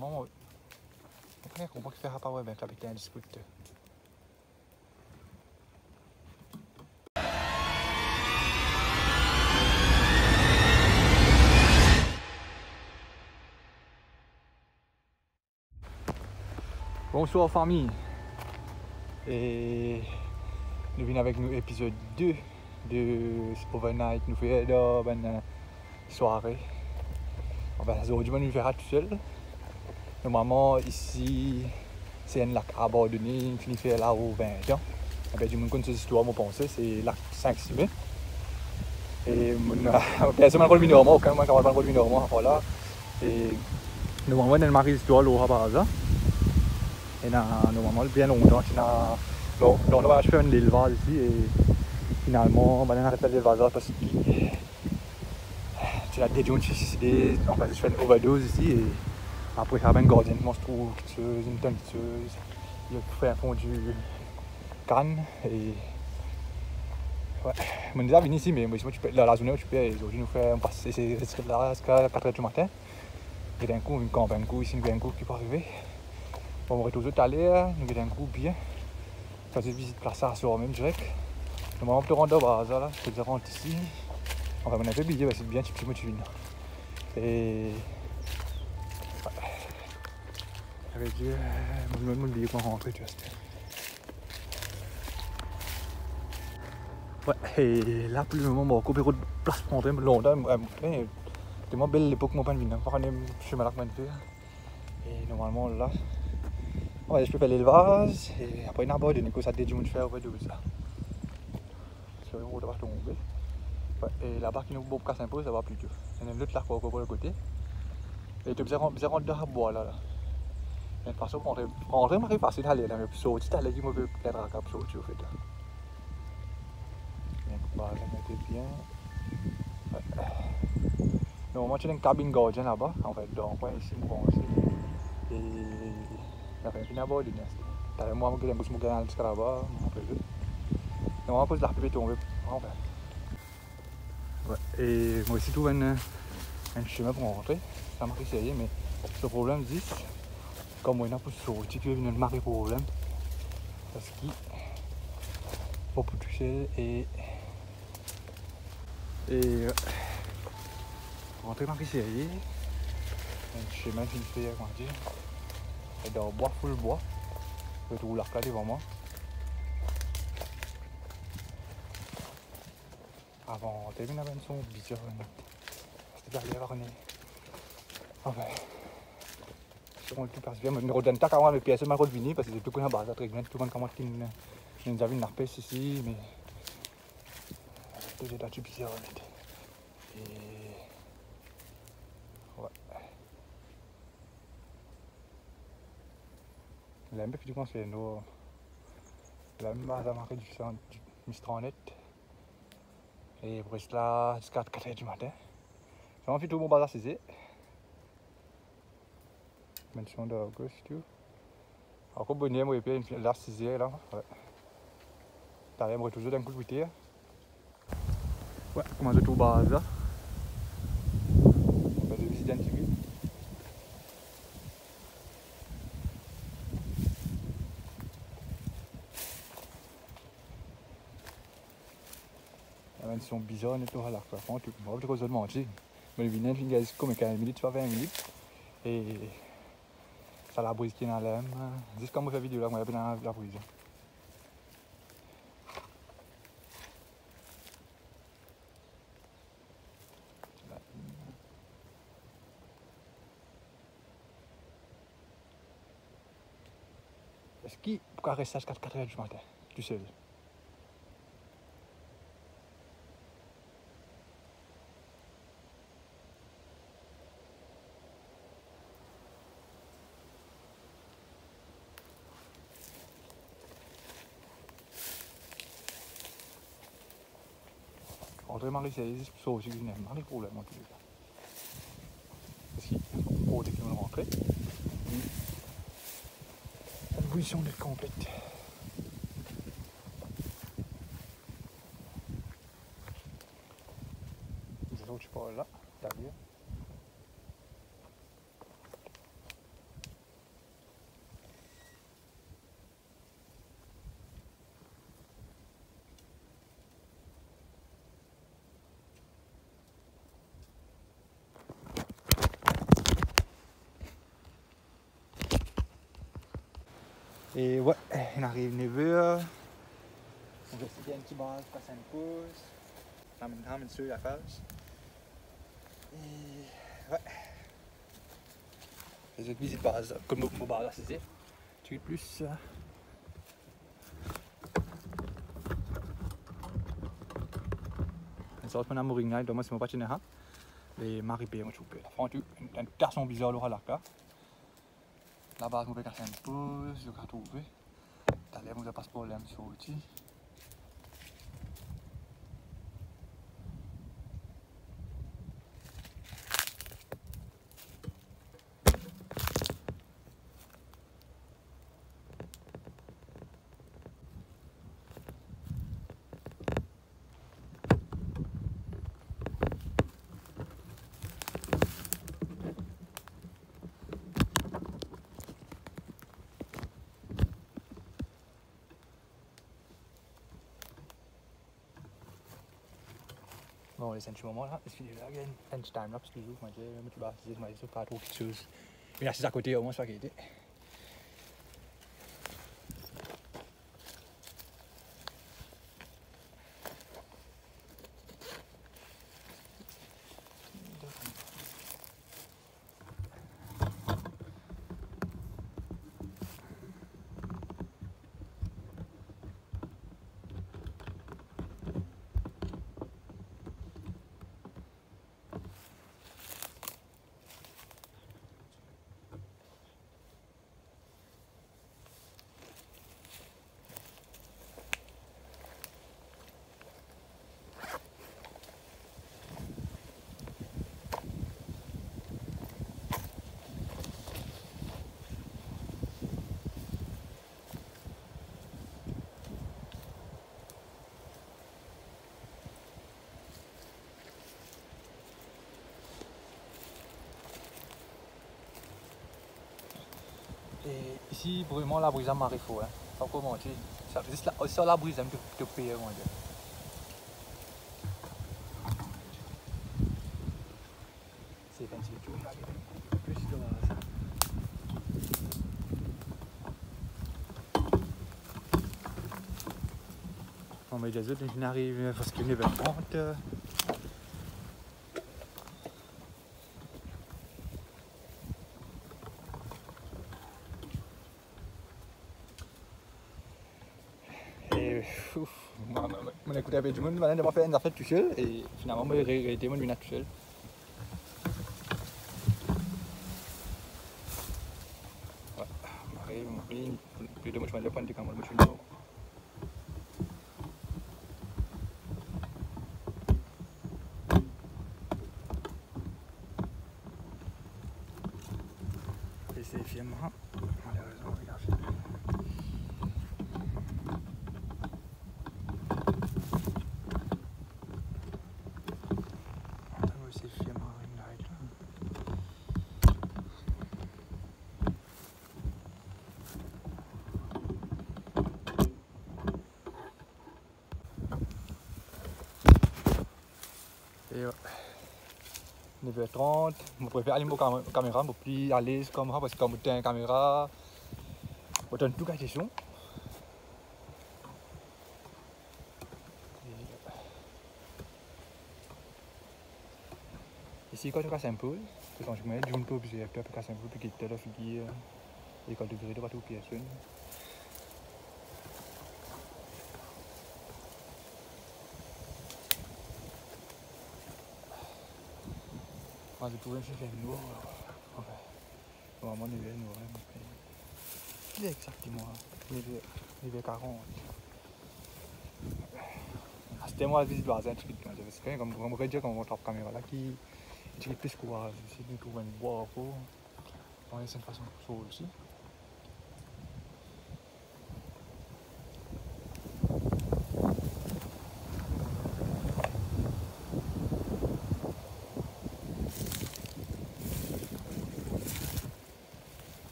normalement, on comprend qu'il ne fera pas ouais, ben, avec un dispute. Bonsoir famille. Et nous venons avec nous épisode 2 de Overnight. Nous faisons une soirée. Aujourd'hui, nous le verra tout seul. Normalement, ici, c'est un lac abandonné. Il fait là au 20 ans. Du monde connaît cette histoire, moi pense, c'est lac 5-6 mai. Et personne n'a pas le normalement, aucun n'a pas le normalement. Voilà. Et normalement, on a marqué l'histoire là par hasard. Et normalement, bien longtemps, on va faire un élevage ici et finalement, on arrête l'élevage parce que tu as des gens qui en fait, je fais une overdose ici et après, il y a une gardienne monstrueuse, une tonneuse, il fait un fond du canne et ouais, on est déjà venu ici, mais moi, tu peux, la journée où tu peux, aujourd'hui, nous faisons passer, c'est là jusqu'à 4h du matin. Et d'un coup, une camp, un coup ici, un coup qui peut arriver. On va retourner tout à l'heure, nous avons un coup bien. Faire une visite place à soir même direct. Normalement, on peut rendre à base là, je te rentre ici. Enfin, on a fait billet, c'est bien, tu viens. Et. Avec Dieu, je me demande comment rentrer, tu vois. Ouais, et là, pour le moment, on va couper de place pour rentrer, longtemps. C'est moi belle l'époque, moi, pas de vie. On va aller chemin là, et normalement, là. Ouais, je peux faire l'élevage et après une aborde, du coup ça dédie de faire over 12 là. C'est vrai, on va tomber. Ouais, et là-bas qui nous beau cas s'impose, ça va plus dur. Il y a un autre là pour le côté. Et tu besoin de boire là. Et de toute façon, rentrer, c'est facile d'aller là, mais plus sauter, tu allais qui me peut être à cap sauter au fait. Bien, bah, ça mettait bien. Ouais. Normalement, tu as une cabine gardien là-bas, en fait, donc, ouais, ici, bon, aussi. Et il y a une aborde, il y a moi, je vais me jusqu'à là-bas, après je. Normalement, pose la pluie tomber. Enfin. Ouais. Et moi aussi, tout un chemin pour rentrer. Ça m'a essayé, mais le problème, c'est comme moi, il y a pour sortir, tu viens de marquer problème. Parce qu'il faut pour toucher et. Rentrer m'a essayé. Un chemin qui fait, comment dire. Et dans le bois, full bois. Je trouve l'arc là devant moi. Avant, tu as vu une son bizarre. C'était derrière la enfin. On tout passe bien, mais on redonne pas quand même les pièces mal revenues parce que c'est tout qu'on a base très bien, tout le monde comment qui nous a vu une arpège ici, mais tout est là-dessus bizarre honnête. Et ouais. La même effectivement c'est nous, la même base à marquer du Mistranette et pour cela jusqu'à 4h du matin. J'ai envie tout mon bazar c'est mention d'Auguste tout. Encore bonnet moi et puis là 6h là, ouais. T'as même toujours d'un coup de 8h. Ouais, comment de tout base là. On va visiter un petit peu. Ils sont bizarres et tout, alors quoi. Tu peux pas te manger. Mais le vinaigre, il y a comme 15 minutes, soit 20 minutes. Et ça la brise qui est dans l'air. Juste comme on fait la vidéo là, on va bien la brise. Est-ce qu'il pourquoi rester à 4h du matin, tu sais? Rentrer Marie, c'est ça aussi, il n'y a pas de problème en tous les cas. Parce qu'il faut que nous rentrer. La position est complète. C'est là où tu parles là, derrière. Et ouais, on arrive 9h. On va essayer un petit base, passer une pause. Ramène sur la phase. Et ouais. Les autres visites base, comme mon bar là, c'est tu es plus. Zoals we naar Moringnijd, dan moeten we wat je neer. Les maripés, on chope. Enfin, un garçon bizarre là là. Là-bas, on peut faire une pause, je vais trouver. T'as l'air, on n'a pas de problème sur l'outil. Bon, les 5 moments là, c'est là, il y a un time-lapse toujours, moi je vais pas trop quelque chose. Mais là, c'est à côté, au moins, c'est pas qu'il était. Et ici, vraiment, la brise à marée fort. Hein. Sans commenter. C'est la brise que tu payes, on va dire. C'est 28 jours. Plus de ça. On va dire que je n'arrive parce qu'il est 9h30. On écoute un peu du monde, on va faire une affaire tout seul et finalement, on va arrêter mon lunette tout seul. Ouais, on arrive, plus de moi, je vais aller prendre du camon, je suis là. Et c'est finalement, malheureusement, regarde. Et ouais. 9h30, je préfère aller à la caméra, je plus à l'aise comme ça parce que quand tu as une caméra, on donne toute la question. Ici, quand tu casses un peu, tu changes de mail, tu ne peux pas obligé de casser un peu, puis tu as la figure, et quand tu veux, tu vas tout piécer. Moi, je pourrais faire noir. Enfin, vraiment, il est noir. Il est exactement 9h40. C'était moi la visite de la zone, c'est quand même comme on dire quand on montre la caméra là qui est plus courage. Si nous trouvons une boîte pour on essaie une façon de sauver aussi.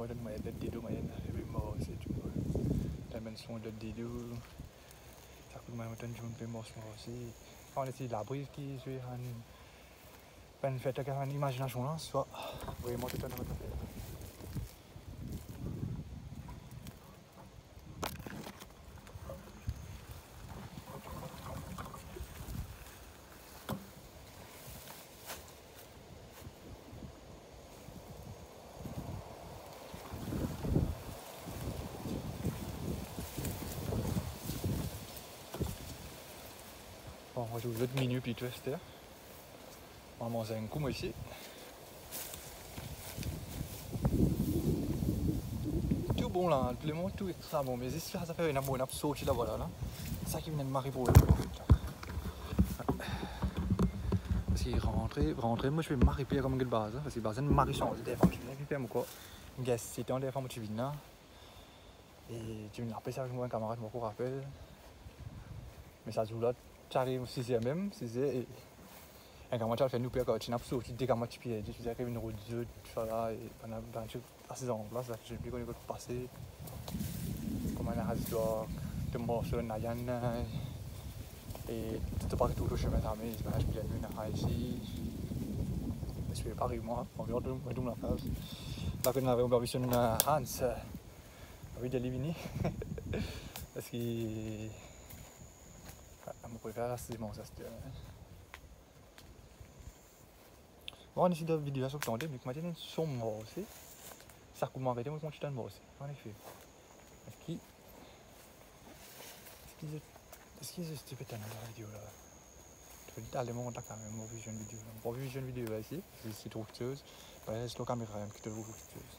moi donne moi le dedo moi le mort c'est tout la même son le dedo ça coûte moi donne je me fais mort aussi on est la brise qui je ben fait une imagination là soit vraiment tout à fait. Bon, moi je joue l'autre minute puis twister. On va manger un coup moi ici. Tout bon là, tout le monde tout extra bon, mais ici ça fait une bonne sortie là voilà là. C'est ça qui vient de m'arriver pour le parce qu'il rentrer, moi je vais m'arriver comme une base, parce que base une marie change des femmes, je vais quoi. Une gars c'était un des femmes tu viens là. Et tu viens après ça avec moi un camarade me rappelle. Mais ça joue là, tu arrives au 6e même, 6e et un camarade tu as fait nous pire quand tu n'as pas sorti des camarades tu pieds, tu faisais une route de tu fais là et pendant tu assez en place là, je sais plus comment il va passer. Comme un histoire de morceaux Nayan et tout pas tout le chemin d'armée, je vais aller ici. Je suis Paris moi, on vient de la phase. Là qu'on avait une vision Hans, oui de Livini, parce que mon préféré c'est bon ça c'était. Bon, on essaie de vidéo sur le temps, mais comment dire, son mort aussi. Ça commence à arrêter, moi, je suis mort aussi. En effet. Est-ce qu'il est stupide dans la vidéo là? Tu peux dire, allez, mon contact quand même, mon vision vidéo. Mon vision vidéo là ici, c'est trop coûteuse. C'est la caméra qui te beaucoup coûteuse.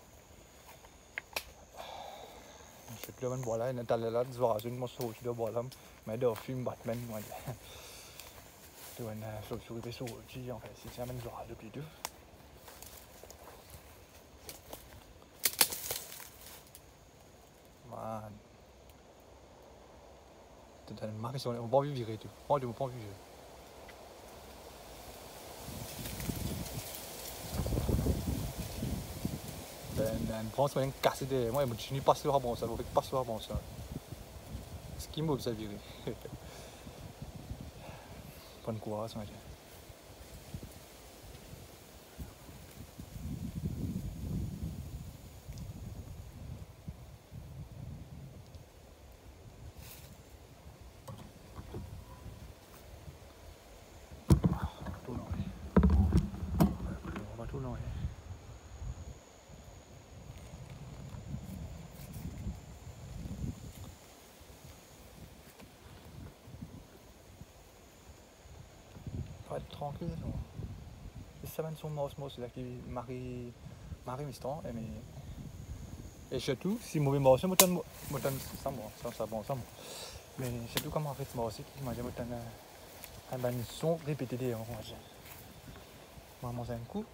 Je sais plus là, voilà, il y a là, tu vois, je ne m'en souviens pas, voilà, mais de film Batman, moi. Tu vois, sur les vaisseaux, tu dis, en fait, c'est un même genre depuis deux. Man. Tu as une marque sur les. On va pas virer tout. On va pas virer. Ben, prends soin de casser des. Moi, je n'ai pas sur bon ça, je vais pas sur bon ça. Ce qui m'a ça virer. Bonne courage, ça m'a dit. Tout long. Faut être tranquille. Les semaines sont mortes, c'est là qui marie miston et surtout si mauvais mort, c'est ça bon ça. Mais surtout comme en fait moi aussi qui m'a dit un son répété des on manger un coup.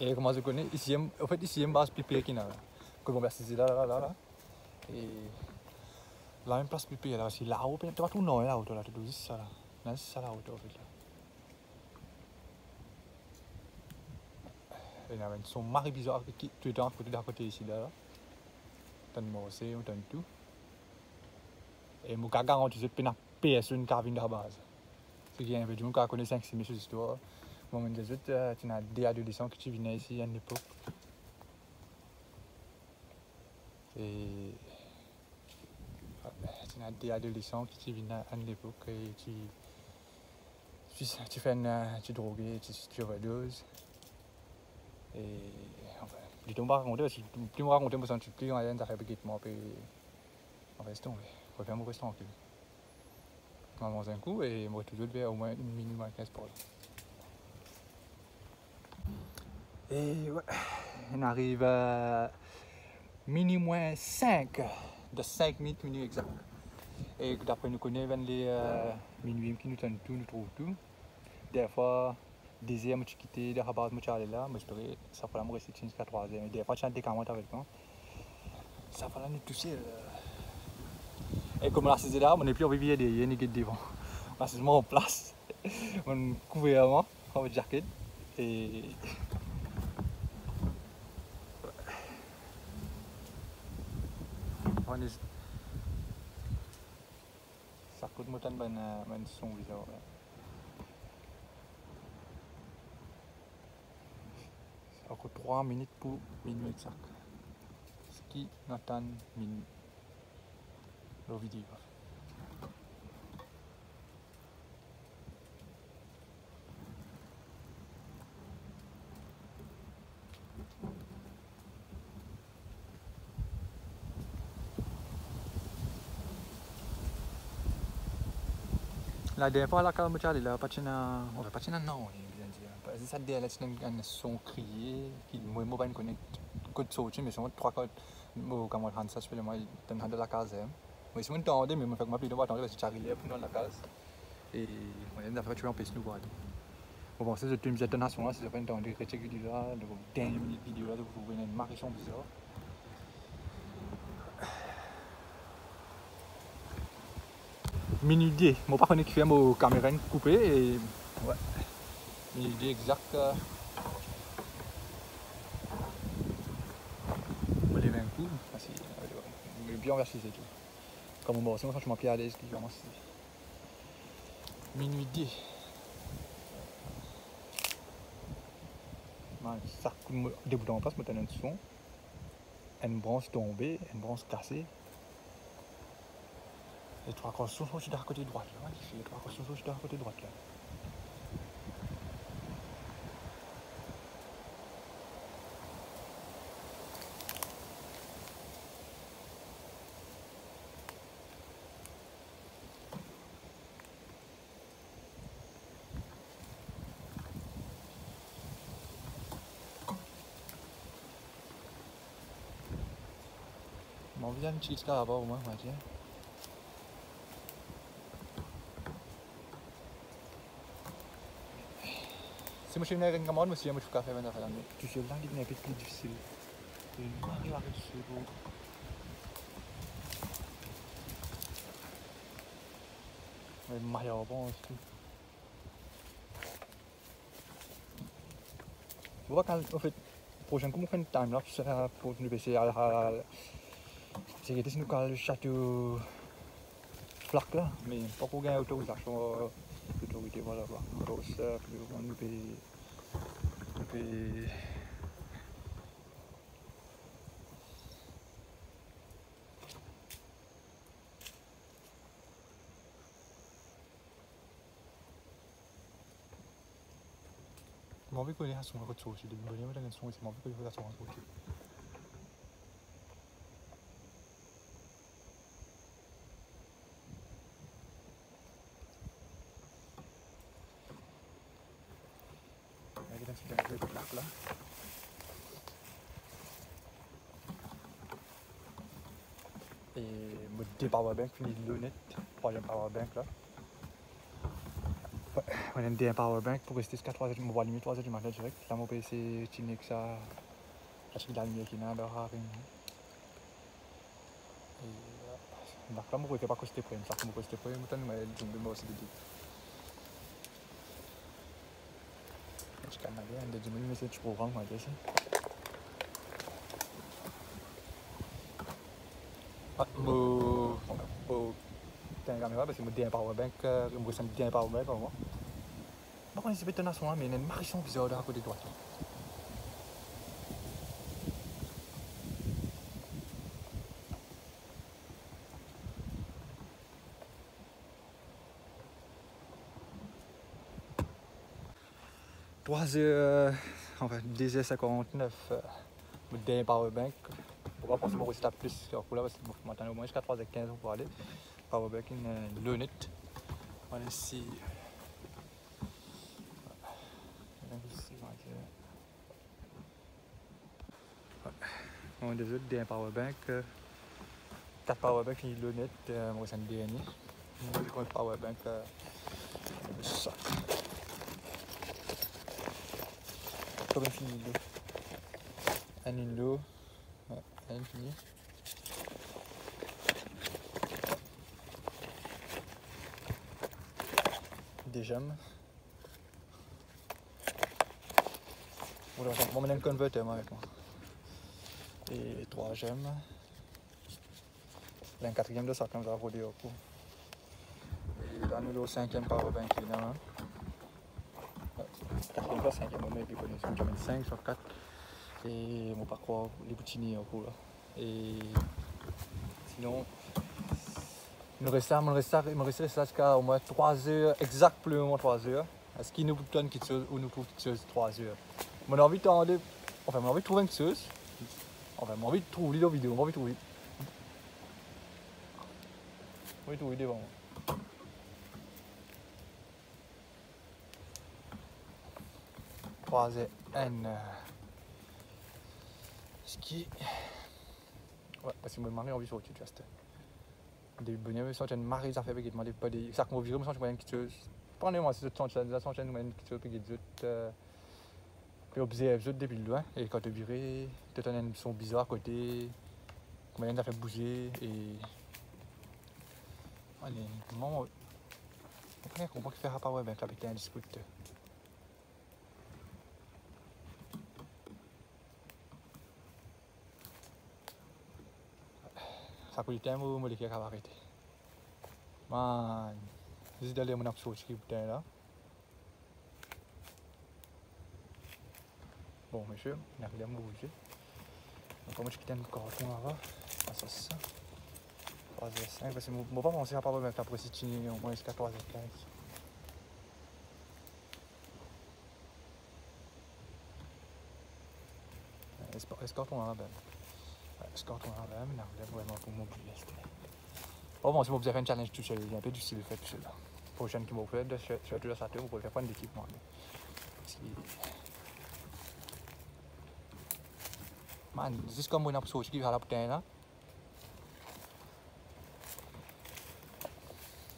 Et comment je connais ici en fait ici en base pipi qui n'a que bon c'est là et la même place pipi là aussi là-haut tu vas tout non là-haut là tu dis ça là c'est ça là-haut en fait là. Et il y avait un son marre bizarre qui tu es à côté ici là. T'as moi aussi on t'en tout. Et mon gars garantit que tu PS une carvine de base. Ce qui est un peu du monde qui connaît 5-6 000 histoires. Moi, je dis que tu as des adolescents qui venaient ici à une époque. Et tu as des adolescents qui venaient à une époque et tu fais tu drogues, tu overdoses. Et enfin, plus tu me racontes, plus me raconter, moi, tu plus rien, ça fait petit peu. On reste tombé. On va faire mon reste tranquille. On va manger un coup et moi, toujours vers au moins 1 minute moins 15 pour là. Et ouais, on arrive à minuit moins 5, de 5 minutes exact. Et d'après nous connaissons les minuit qui nous donnent tout, nous trouvent tout. Des fois, deuxième, je quitte, des fois, je aller là, mais ça fait la me rester jusqu'à 3e. Et des fois, je suis en avec moi. Ça fait la nous toucher. Et comme la saison là, on n'est plus en rivière derrière, ni devant. On est en place, on couvre avant, on va jacket. Et Ça coûte moins de son bizarre. Encore 3 minutes pour minuit exact. Ce qui n'attend minuit. La vidéo. La dernière fois, quand je suis allé là, pas de non, ça a un son crié, qui moi, je ne connais pas de son, mais c'est 3 codes, comme on ça, je fais moi, dans la case. Mais si on entendait, mais je fais ma plus de voir, parce que j'arrive dans la case. Et on a fait un peu de nous voir. Bon, c'est une mise à donation là, si vous avez entendu, que checker là, de vos dernières minutes vidéo là, vous voyez une marichon bizarre. Minute 10, je ne sais pas si ma caméra coupée et ouais, minute 10 exact. Je vais lever un coup, je vais bien verser tout. Comme on va voir, je m'appuie à l'aise, je commence. Minuit 10. Ça début en face, je me un son. Une branche tombée, une branche cassée. Les 3 corps sont de la côté droite là. Les 3 corps sont de la côté droite là. On vient de chier là-bas au moins, on va dire. Si je suis venu avec un gamin, je suis venu café maintenant. Tu sais, là, il est un peu plus difficile. Il m'arrive à réussir. Mais Mario, bon, c'est tout. Tu vois, quand on fait le prochain coup, on fait une time-lapse pour nous baisser à la. C'est que nous quand le château flac là, mais pas pour gagner autorisation l'autorité, voilà, alors ça, on nous paye. Je vais connaître son retour, je vais vous donner son ici, je vais connaître son retour. Il y a un petit peu de flac là. Et deux powerbanks, fini de lunette, troisième powerbank là. On a un powerbank pour rester jusqu'à 3h, on va limiter 3h du matin direct. Là, mon PC, c'est que ça. Parce qu'il a la lumière qui n'a pas rien. Et là, je ne peux pas coster pour ça. Je ne peux pas coster pour ça, mais je ne peux pas aussi dire. Je suis canadien, je dis que c'est un programme, moi, je sais. Tem une caméra parce que je me un powerbank, je me sens un powerbank. Par contre, c'est pas un mais il y a une marichon bizarre à côté de droite. Enfin 2h59, un powerbank. Pourquoi penser que je vais plus sur là parce que maintenant au moins jusqu'à 3h15 pour aller. Powerbank, une lunette. Voilà ici. On a des powerbank. 4 powerbank, une lunette, moi c'est un dernier. Un powerbank. Ça. Comme un fini l'eau. Un îlot. Un fini. Des gemmes. Voilà, on va un converter avec moi. Et 3 gemmes. Le 4e de sac, comme ça, pour dire. Et là, nous, le 5e power bank, là. 4e pas 5e, on met puis connaît 5 sur 4. Et on va pas croire les boutiniers en cours là. Et sinon, il me reste ça jusqu'à au moins 3 heures, exact plus ou moins 3 heures. Est-ce qu'il nous donne quelque chose ou nous trouve quelque chose 3 heures? Mon envie de enfin, mon envie de trouver quelque chose. Enfin, mon envie de trouver des vidéos, mon envie de trouver. Mon envie de trouver devant moi. Croiser N. Ce qui. Ouais, parce que mon mari a envie de sortir, tu vois. Des bonhommes, me sentent une marée, ça fait que demander pas des. Ça qu'on vire, me sentent quelque chose. Prenez-moi ces autres chaînes, la chaîne, nous quelque chose, puis des autres. Puis observer les autres depuis loin. Et quand tu vires, tu as un son bizarre à côté. Comment ça fait bouger. Et. Allez, comment. On comprend qu'il fera pas ouais, ben, avec un dispute. Ça coûte un mot, mais qui va arrêter. Man, je d'aller mon absurde qui est là. Bon, monsieur, il a rien bougé. Donc, moi, je quitte un carton là-bas. Ça, c'est ça. 3h05, parce que je ne vais pas penser à pas mettre après si tu es au moins jusqu'à 3h15. Ce carton là, ben. Ce carton là, ben, il a vraiment pour m'oublier. Oh bon, si vous avez un challenge tout seul, il y a un peu du style fait tout seul. Prochaine qui m'a fait, je vais tout ça, vous pouvez faire prendre d'équipement. Man, c'est comme une absurde qui va à la putain là.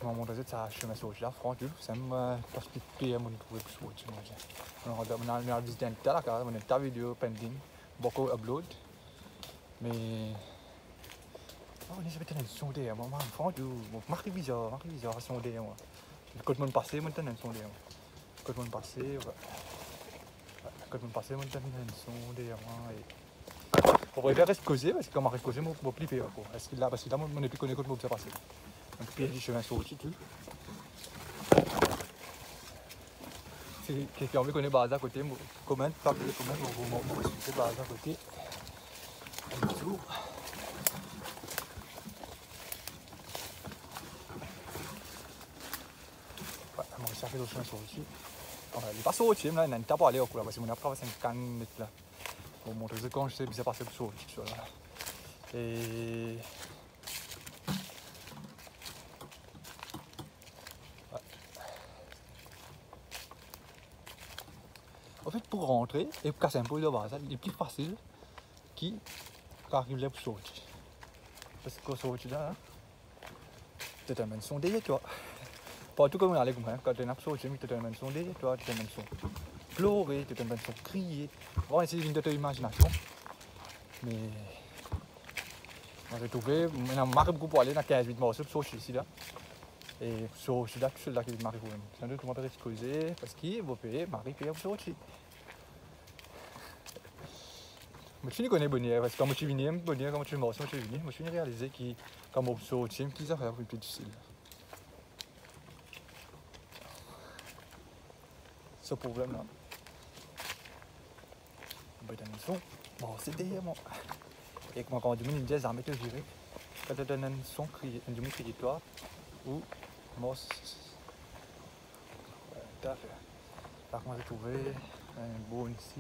Je vais montrer ça, je me suis là, franchement, c'est un PM on trouve plus fort. On a visité un tas là, on a un tas de vidéos pending, beaucoup upload. Mais. Oh, on est peut-être un sondé, moi, franchement, marque bizarre, sondé, moi. Quand on passe, on a un sondé. Quand on passe, on a un sondé, moi. On pourrait rester causé, parce que quand on reste causé, on va plier. Parce que là, on n'est plus connu quand on va passer. Donc, puis, je chemin sur le titre. Si quelqu'un veut connaître base à côté, commente, pas de commente, on va expliquer base à côté. Tout. Ouais, on va chercher le chemin sur le titre. Il n'est pas sorti, là, il n'a pas allé au coup, parce qu'on a travaillé 5 minutes là. Pour montrer quand je sais que c'est passé pour sortir. Et. En fait, pour rentrer et pour casser un peu de base, il est plus facile quand arrive là pour sortir. Parce que quand sortir là, tu as un son derrière toi. Pas tout comme on allait comme ça, quand tu es un sortir, tu as un son derrière toi, tu as un son pleurer, tu as un son crier. On va essayer de ton imagination. Mais. On va trouver, on a marqué beaucoup pour aller dans 15 minutes pour sortir ici là. Et sortir là, tout seul là qui est marqué pour nous. C'est un truc qu'on va excuser parce qu'il va payer, Marie paye pour sortir. Je suis connu bonheur parce que quand je suis venu, bonheur quand je suis mort, je suis venu, je suis réalisé que quand je suis sorti, qui ça fait plus difficile. Ce problème là. On va donner le son. Bon, c'est derrière moi. Et quand je me dis des armes, je dirais, quand tu donnes un son crié, un crié toi, ou moi, t'as fait. Par contre, j'ai trouvé un bon ici.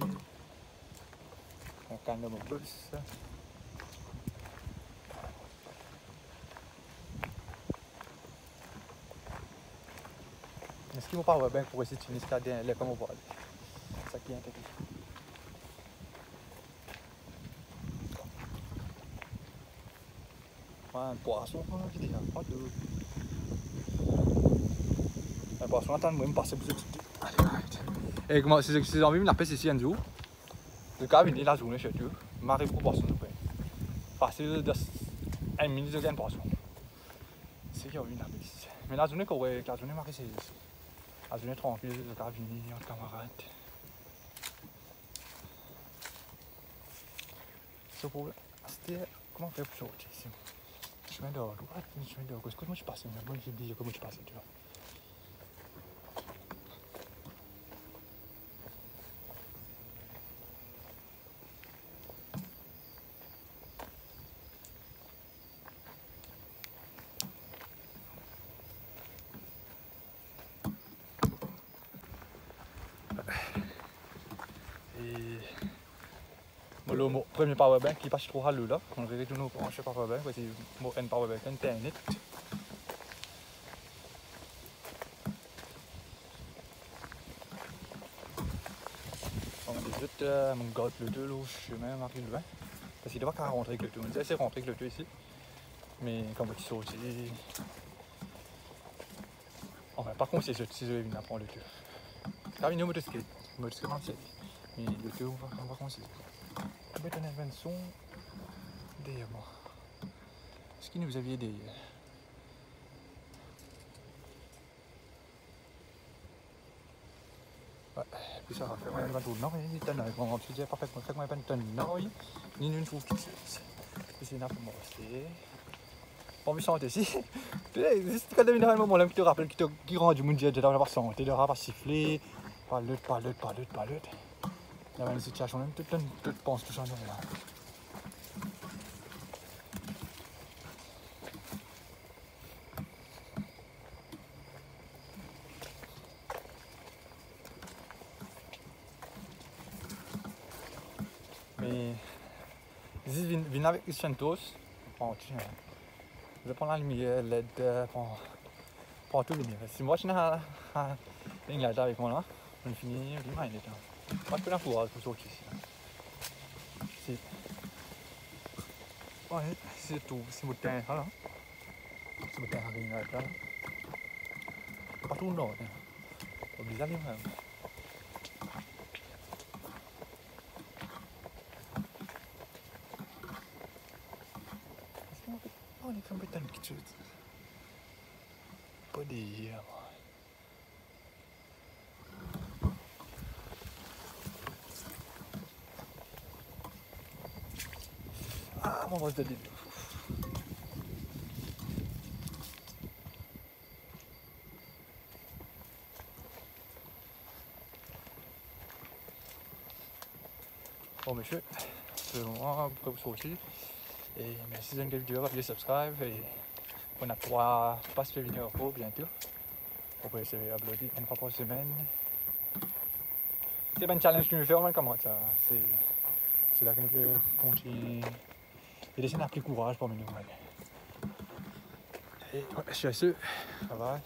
Un canne de mon plus. Est-ce qu'ils vont pas bien pour essayer de finir ce cadre là comme on voit? C'est ça qui est intéressant. Un poisson, je dis, pas de. Un poisson, attends, moi, je me passe pour ce petit. Et comment, si j'ai envie de la pêche ici un jour, le cas venir la journée chez eux, m'arrive pour poisson de pain. Facile de 1 minute de gain poisson. C'est qu'il y a envie de la pêche. Mais la journée correcte, la journée m'arrive, c'est la journée tranquille, le cas venir, en camarade. Ce problème, c'était comment faire pour sortir ici. chemin d'or, le chemin d'or. Comment je passe? Moi, j'ai dit comment je passe, tu vois. Et le premier powerbank qui passe trop à l'eau là, on va retourner au brancher powerbank, parce que un powerbank, un internet. On les autres, mon gars, le 2, le chemin m'arrive loin. Parce qu'il ne doit pas rentrer avec le 2. On essaie de rentrer avec le 2 ici. Mais quand il saute, enfin, par contre, c'est si je vais venir prendre le 2. Là, il y a une motoskate. Une motoskate 27. Mais le 2, on va commencer. Je vais donner un son derrière moi. Est-ce que vous aviez des. Ouais, puis ça va faire un bateau de nord, il est un on se dit parfaitement, fait pas de nord, ni une trouve qui c'est là pour moi, c'est. Bon, mais santé, si. C'est quand même un moment là qui te rappelle, qui rend du monde, j'ai d'avoir santé, de ravoir siffler, pas l'autre. Il y a une situation même, tout pense tout ça, non, là. Mais ici, viens avec les Santos. Bon, tiens, je prends la lumière, LED, prends tout le lumière. Si moi je n'ai pas d'engagement avec moi là, on finit, je vais m'aider. Pas que la fourrage pour sortir ici. C'est. Ouais, c'est tout, c'est mon terrain là. C'est mon terrain là. Pas tout le nord. Pas bizarre même. On est fait un peu de quelque chose. Pas des. Ah, mon brosse de début. Bon, monsieur, c'est moi, pour vous aussi. Et merci si vous avez une vidéo, appuyez subscribe. Et on a 3 passes de vidéo pour bientôt. On peut essayer d'uploader une fois par semaine. C'est pas un challenge que nous faisons, comment ça. C'est là que nous pouvons continuer. Et laisser un plus courage pour nous. Et ouais, je suis à ce. Bye bye.